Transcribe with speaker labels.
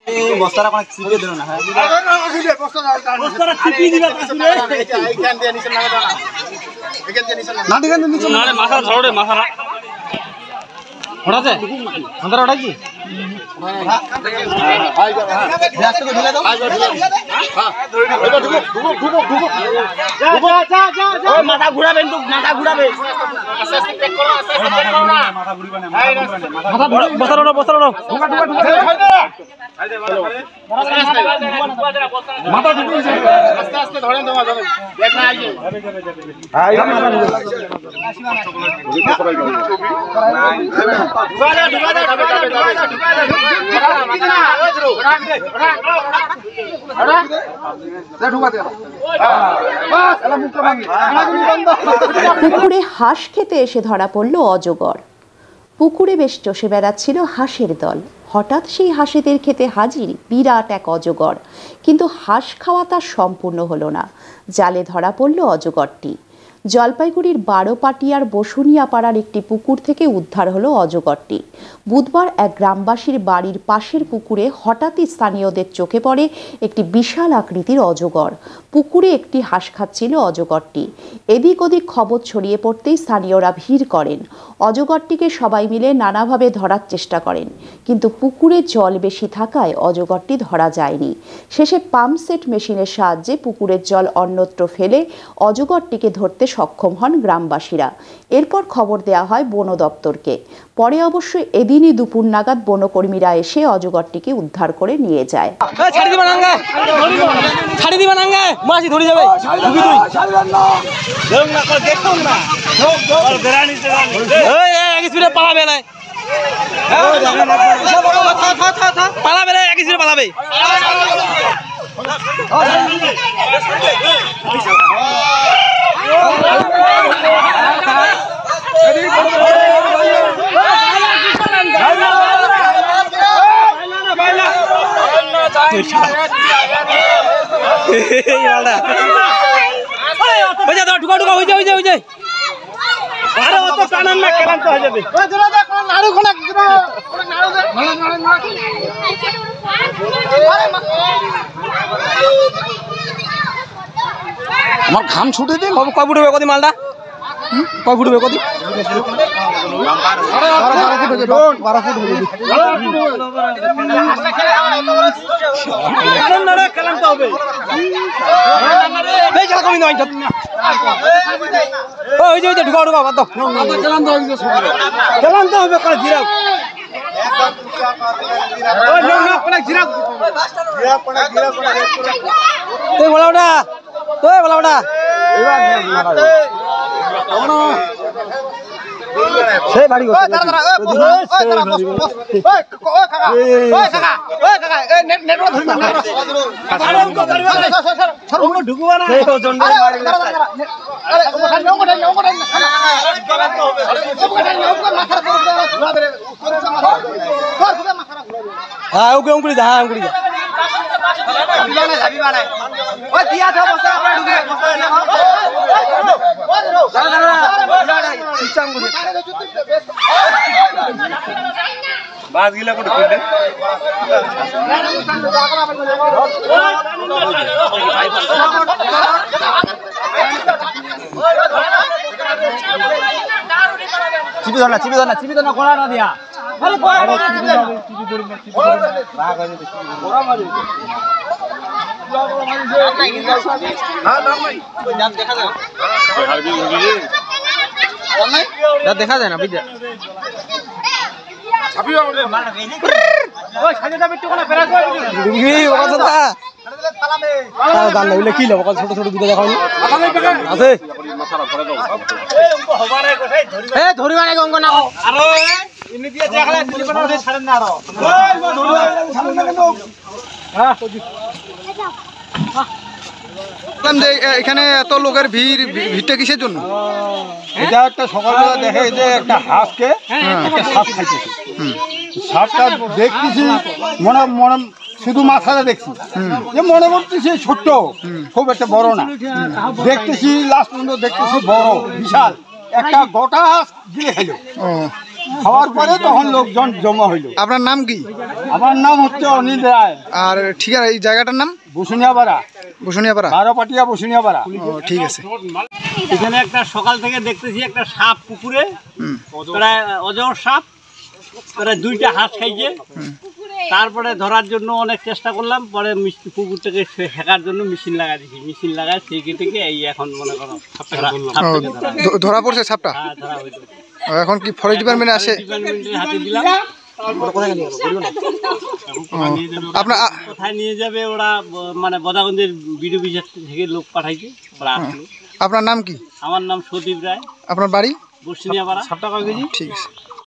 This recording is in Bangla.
Speaker 1: বস্তাটা কোন চিপে দিল না বস্তাটা চিপে দিবা এইখান দিয়ে নিচে লাগা দাও না এইখান দিয়ে নিচে না দিগান নিচে না রে মাথা ধরো রে মাথা ওড়াতে अंदर ওড়া কি হাই গ্যাস থেকে ঢেলে দাও হ্যাঁ ঢুকো যা ওই মাথা ঘুরাবেন তো মাথা ঘুরাবে আস্তে আস্তে চেক করো আস্তে আস্তে চেক করো না মাথা ঘুরিবে না মাথা বস্তা ওড়ো ঢুকা মাথা ঢুকে আস্তে আস্তে ধরেন তোমার ধরেন দেখ না আইছে
Speaker 2: পুকুরে হাঁস খেতে এসে ধরা পড়ল অজগর। পুকুরে বেশ চষে বেড়াচ্ছিল হাঁসের দল। হঠাৎ সেই হাঁসেদের খেতে হাজির বিরাট এক অজগর, কিন্তু হাঁস খাওয়া তার সম্পূর্ণ হলো না। জালে ধরা পড়ল অজগরটি। জলপাইগুড়ির বারোপাটিয়ার বসুনিয়া পাড়ার একটি পুকুর থেকে উদ্ধার হলো অজগরটি। বুধবার এক গ্রামবাসীর বাড়ির পাশের পুকুরে হঠাৎই স্থানীয়দের চোখে পড়ে একটি বিশাল আকৃতির অজগর। পুকুরে একটি হাঁস খাচ্ছিল অজগরটি। এদিক ওদিক খবর ছড়িয়ে পড়তেই স্থানীয়রা ভিড় করেন। অজগরটিকে সবাই মিলে নানাভাবে ধরার চেষ্টা করেন, কিন্তু পুকুরে জল বেশি থাকায় অজগরটি ধরা যায়নি। শেষে পাম্পসেট মেশিনের সাহায্যে পুকুরের জল অন্যত্র ফেলে অজগরটিকে ধরতে সক্ষম হন গ্রামবাসীরা। এরপর খবর দেওয়া হয় বন দপ্তরকে। পরে অবশ্য এদিনই দুপুর নাগাদ বনকর্মীরা এসে অজগরটিকে উদ্ধার করে নিয়ে যায়।
Speaker 1: আমার ঘাম ছুটে দিন কয় ফুট হবে কদি মালটা কয় ফুট হবে কদি 12 ফুট হবে খেলাতে হবে এই খেলা কমি নয় ওই যে ঢুকাও বাদ দাও খেলাতে হবে কোন জিরাফ ওই না কোন জিরাফ তুই বলাওটা সেই বাড়ি গো হ্যাঁ ওকে অঙ্কুরি দা অঙ্কুরি দা বাস গিলা কোটে কইলে চিপি ধর না কোনা না দিয়া আরে চিপি ধর রাগ হয়ে যাবে ওরা মারি না না ভাই ওই নাম দেখা যায় হারবি মুভি অনলাইন না দেখা যায় না বুঝা ছাপিও আমাদের মারনা গেইনি ওই সাজেদা বিট্টু কোনা ফেরা কই দিবি ওরা দাদা পালাবে দান লইলে কি লব ছোট ছোট দুটো দেখাওনি আছে মাথাটা ধরে দাও এই উনকো হবারে কোথায় ধরিবা ধরিবা না গঙ্গ না আরে ইনি দিয়ে দেখালে পুলিশ বানাও ছাড়েন না আরো ওই ধরিবা ছাড়েন না কেন হ্যাঁ এখানে এত লোকের ভিড়টা কিসের জন্য? এটা একটা সকালবেলা দেখে যে একটা হাঁসকে একটা সাপ খাইতেছে। সাপটা দেখতেছি মনে শুধু মাথাটা দেখছি যে মনে করতেছি ছোট্ট, খুব একটা বড় না। দেখতেছি লাস্ট পর্যন্ত দেখতেছি বড় বিশাল একটা গোটা হাঁস গিলে খেলো। খাওয়ার পরে তখন লোকজন জমা হইল।
Speaker 3: আপনার নাম কি?
Speaker 1: আমার নাম হচ্ছে অনিল রায়।
Speaker 3: আর ঠিক আছে, এই জায়গাটার নাম
Speaker 1: বসুনিয়াপাড়া,
Speaker 3: বসুনিয়াপাড়া,
Speaker 1: বারোপাটিয়া বসুনিয়াপাড়া।
Speaker 3: ঠিক আছে।
Speaker 4: এখানে একটা সকাল থেকে দেখতেছি একটা সাপ পুকুরে, প্রায় অজগর সাপ, প্রায় 2টা হাঁস খাইছে। তারপরে ধরার জন্য অনেক চেষ্টা করলাম, পরে পুকুর থেকে শেখার জন্য মেশিন লাগাই দিয়েছি। মেশিন লাগাই সেই থেকে এই এখন মনে করো
Speaker 3: ধরা পড়ছে সাপটা?
Speaker 4: ধরা হইল।
Speaker 3: এখন কি ফরেস্ট ডিপার্টমেন্টে আসে?
Speaker 4: ডিপার্টমেন্টের হাতে দিলাম।
Speaker 3: আপনার
Speaker 4: কোথায় নিয়ে যাবে ওরা, মানে বদাগঞ্জের বিডিও অফিস থেকে লোক পাঠাইছে, ওরা আসলো।
Speaker 3: আপনার নাম কি?
Speaker 4: আমার নাম সদীপ রায়।
Speaker 3: আপনার বাড়ি?
Speaker 4: বসুনিয়াপাড়া।
Speaker 3: ঠিক আছে।